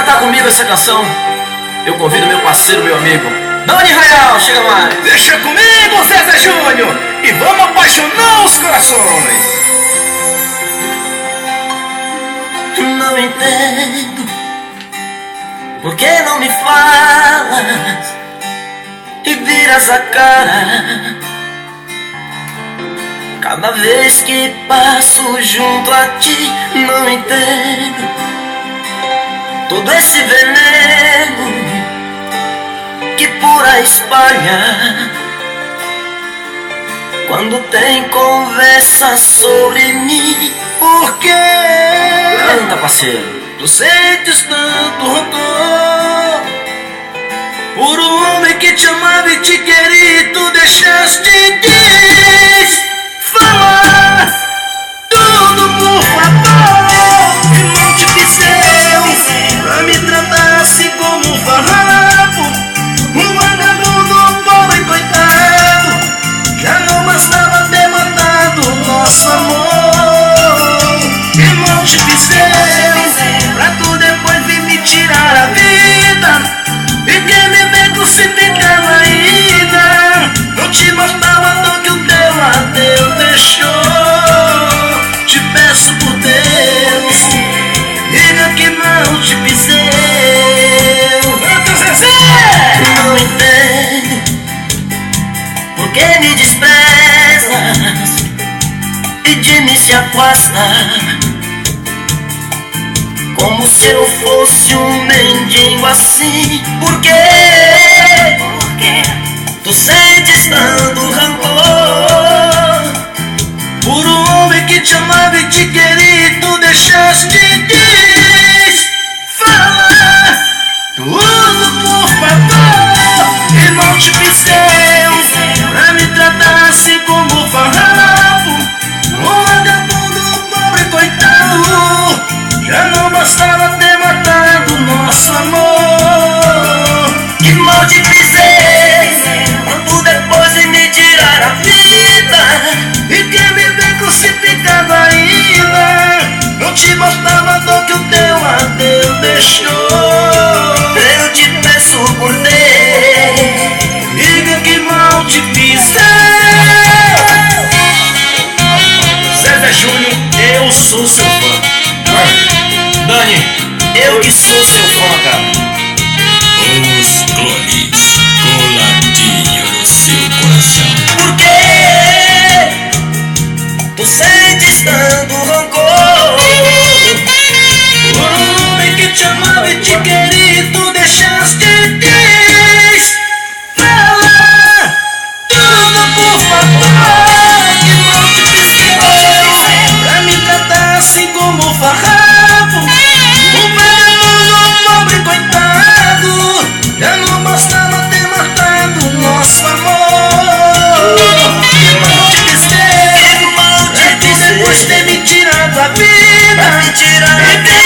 cantar comigo essa canção, eu convido meu parceiro, meu amigo Dani Rayal, chega mais. Deixa comigo, César Júnior, e vamos apaixonar os corações. Não entendo por que não me falas e viras a cara cada vez que passo junto a ti. Não entendo todo esse veneno que por aí espalha quando tem conversa sobre mim. Por quê? Canta, parceiro. Tu sentes tanto rancor por um homem que te amava e te queria, e tu deixaste de falar tudo, por favor. Que não te quiseu pra me tratar assim como um farrapo, um vagabundo pobre coitado. Já não bastava ter matado nosso amor. Que não te quiseu pra tu depois vir me tirar a vida, e quer me ver crucificado ainda. Não te bastava a dor que o teu adeus deixou. Te peço por Deus, diga que não te pisei. Não entendo por que me desprezas e de mim se afasta, como se eu fosse um mendigo assim. Por quê? Tu sentes tanto rancor por um homem que te amava e te queria, e tu deixaste de falar tudo, por favor. E não te pisei pra me tratar assim como um farrapo, um vagabundo pobre coitado. Já não bastava ter matado nosso amor. Que mal te pisei quando depois de me tirar a vida, e quer me ver crucificado ainda. Não te bastava a dor que o teu adeus deixou. Eu te peço por Deus, diga que mal te pisei. César Júnior, eu sou seu fã. Dani, Eu que sou seu fã, cara. Os clones coladinho no seu coração. Por quê? Tu sentes tanto rancor por um homem que te amava e te queria, e tu deixaste de falar tudo, por favor. Que não te pisei pra me tratar assim como um farrapo, um vagabundo pobre coitado. Já não bastava ter matado nosso amor. Que mal te pisei pra tu depois ter me tirado a vida, e quer